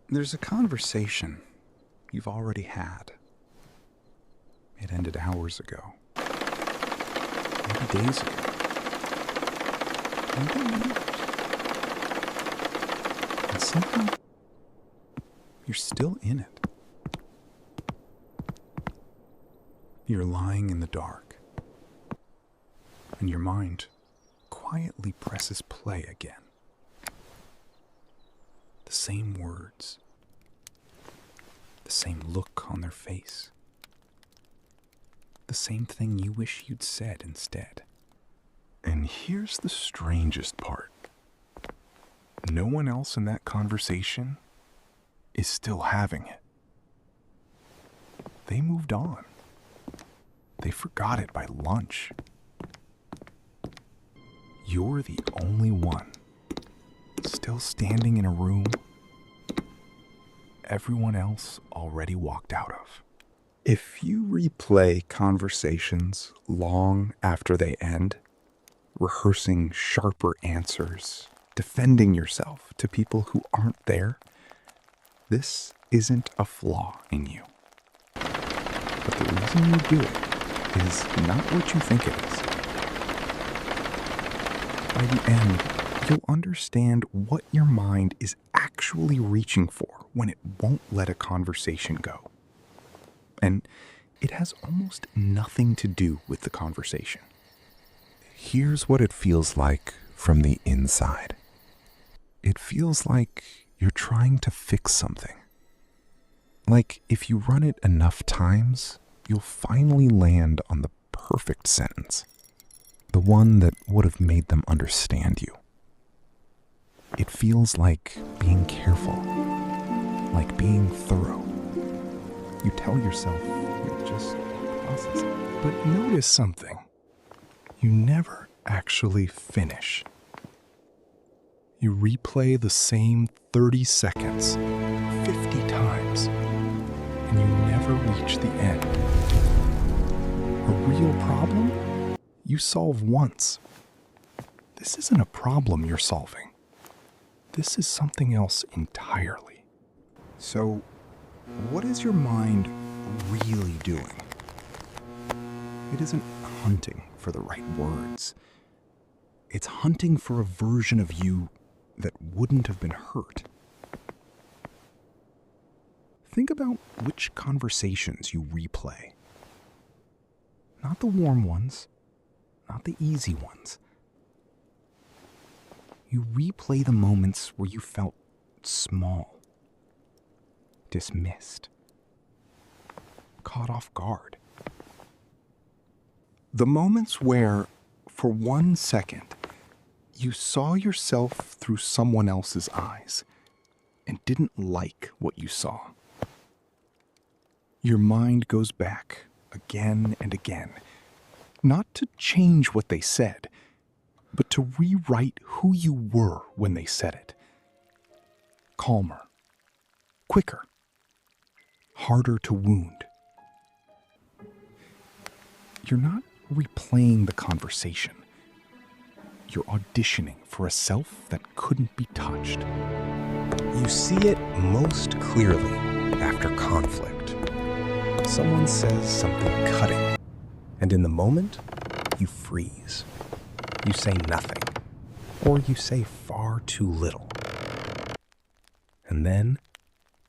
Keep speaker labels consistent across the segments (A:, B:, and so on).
A: There's a conversation you've already had. It ended hours ago. Maybe days ago. Maybe years. And somehow, you're still in it. You're lying in the dark, and your mind quietly presses play again. The same words, the same look on their face, the same thing you wish you'd said instead. And here's the strangest part. No one else in that conversation is still having it. They moved on. They forgot it by lunch. You're the only one still standing in a room everyone else already walked out of. If you replay conversations long after they end, rehearsing sharper answers, defending yourself to people who aren't there, this isn't a flaw in you. But the reason you do it is not what you think it is. By the end, you'll understand what your mind is actually reaching for when it won't let a conversation go. And it has almost nothing to do with the conversation. Here's what it feels like from the inside. It feels like you're trying to fix something. Like if you run it enough times, you'll finally land on the perfect sentence. The one that would have made them understand you. It feels like being careful, like being thorough. You tell yourself you're just processing. But notice something. You never actually finish. You replay the same 30 seconds 50 times, and you never reach the end. A real problem? You solve once. This isn't a problem you're solving. This is something else entirely. So, what is your mind really doing? It isn't hunting for the right words. It's hunting for a version of you that wouldn't have been hurt. Think about which conversations you replay. Not the warm ones, not the easy ones. You replay the moments where you felt small, dismissed, caught off guard. The moments where, for 1 second, you saw yourself through someone else's eyes and didn't like what you saw. Your mind goes back again and again, not to change what they said, but to rewrite who you were when they said it. Calmer, quicker, harder to wound. You're not replaying the conversation. You're auditioning for a self that couldn't be touched. You see it most clearly after conflict. Someone says something cutting, and in the moment, you freeze. You say nothing, or you say far too little. And then,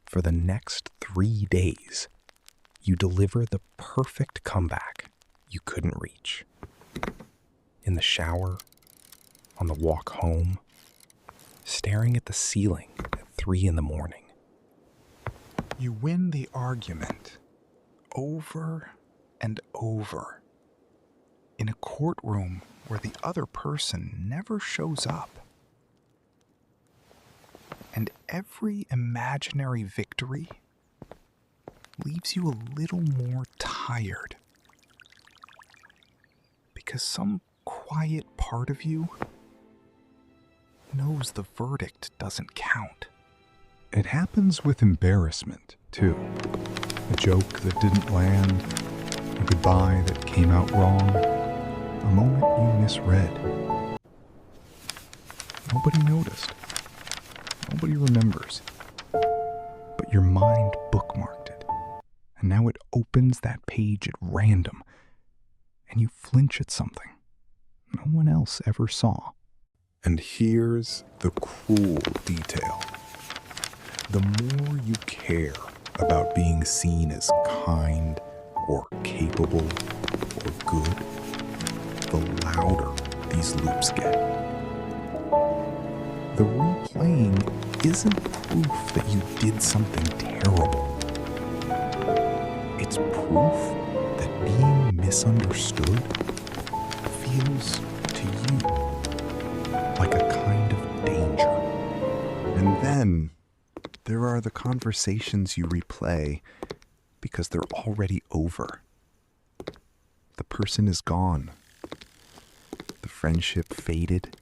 A: for the next 3 days, you deliver the perfect comeback you couldn't reach. In the shower, on the walk home, staring at the ceiling at 3 a.m. You win the argument over and over in a courtroom where the other person never shows up. And every imaginary victory leaves you a little more tired. Because some quiet part of you knows the verdict doesn't count. It happens with embarrassment, too. A joke that didn't land, a goodbye that came out wrong, a moment you misread. Nobody noticed. Nobody remembers. but your mind bookmarked it. And now it opens that page at random, and you flinch at something no one else ever saw. And here's the cruel detail. The more you care about being seen as kind or capable or good, the louder these loops get. The replaying isn't proof that you did something terrible. It's proof that being misunderstood feels to you like a kind of danger. And then there are the conversations you replay because they're already over. The person is gone. The friendship faded.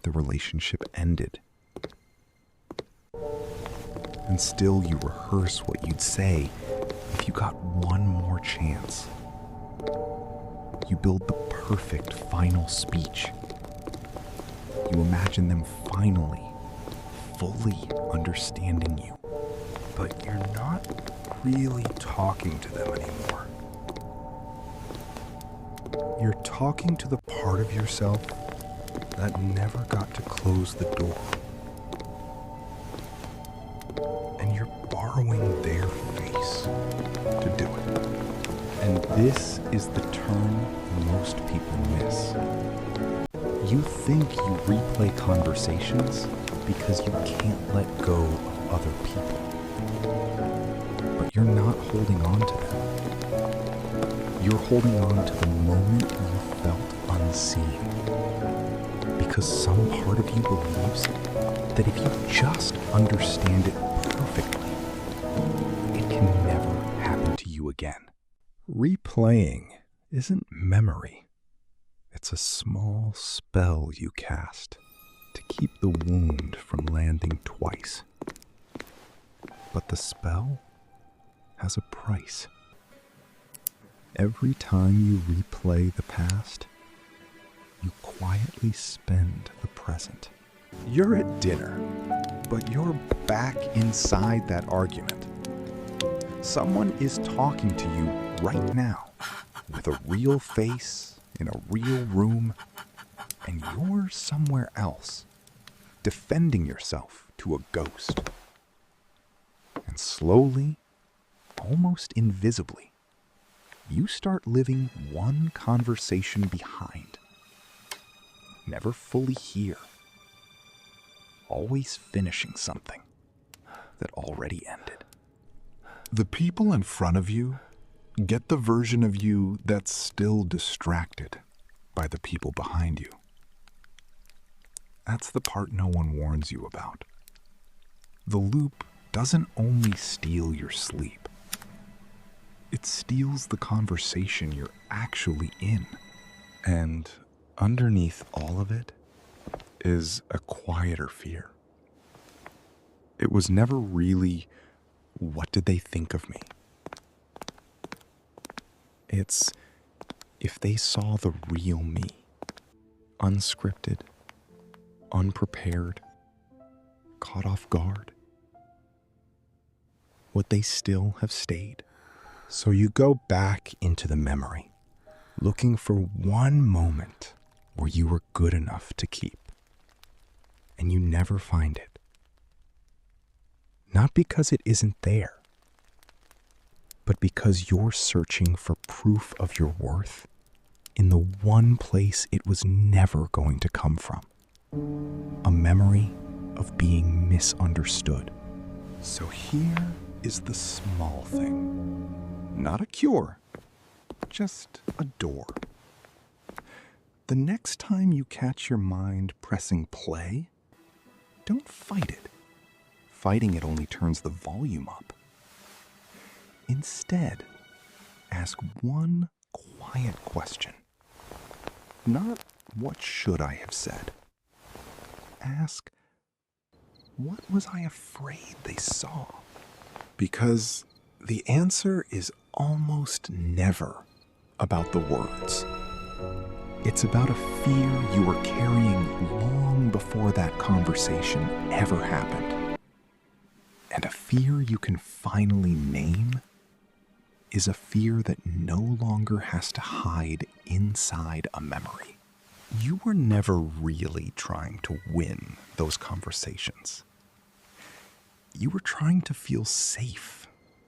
A: The relationship ended. And still you rehearse what you'd say if you got one more chance. You build the perfect final speech. You imagine them finally, fully understanding you. But you're not really talking to them anymore. You're talking to the part of yourself that never got to close the door. And you're borrowing their face to do it. And this is the turn most people miss. You think you replay conversations because you can't let go of other people. But you're not holding on to them. You're holding on to the moment you felt unseen. Because some part of you believes that if you just understand it perfectly, it can never happen to you again. Replaying isn't memory. It's a small spell you cast to keep the wound from landing twice. But the spell has a price. Every time you replay the past, you quietly spend the present. You're at dinner, but you're back inside that argument. Someone is talking to you right now, with a real face, in a real room, and you're somewhere else, defending yourself to a ghost. And slowly, almost invisibly, you start living one conversation behind. Never fully here. Always finishing something that already ended. The people in front of you get the version of you that's still distracted by the people behind you. That's the part no one warns you about. The loop doesn't only steal your sleep. It steals the conversation you're actually in. And underneath all of it is a quieter fear. It was never really, what did they think of me? It's, if they saw the real me, unscripted, unprepared, caught off guard, would they still have stayed? So you go back into the memory, looking for one moment where you were good enough to keep. And you never find it. Not because it isn't there, but because you're searching for proof of your worth in the one place it was never going to come from. A memory of being misunderstood. So here is the small thing. Not a cure, just a door. The next time you catch your mind pressing play, don't fight it. Fighting it only turns the volume up. Instead, ask one quiet question. Not, what should I have said? Ask, what was I afraid they saw? Because the answer is almost never about the words. It's about a fear you were carrying long before that conversation ever happened. And a fear you can finally name is a fear that no longer has to hide inside a memory. You were never really trying to win those conversations. You were trying to feel safe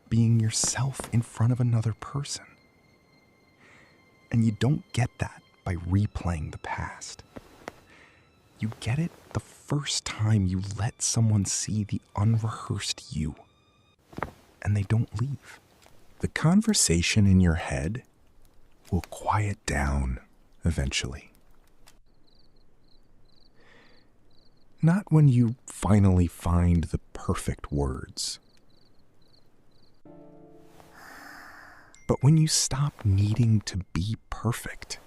A: being yourself in front of another person. And you don't get that by replaying the past. You get it the first time you let someone see the unrehearsed you, and they don't leave. The conversation in your head will quiet down eventually. Not when you finally find the perfect words, but when you stop needing to be perfect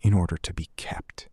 A: in order to be kept.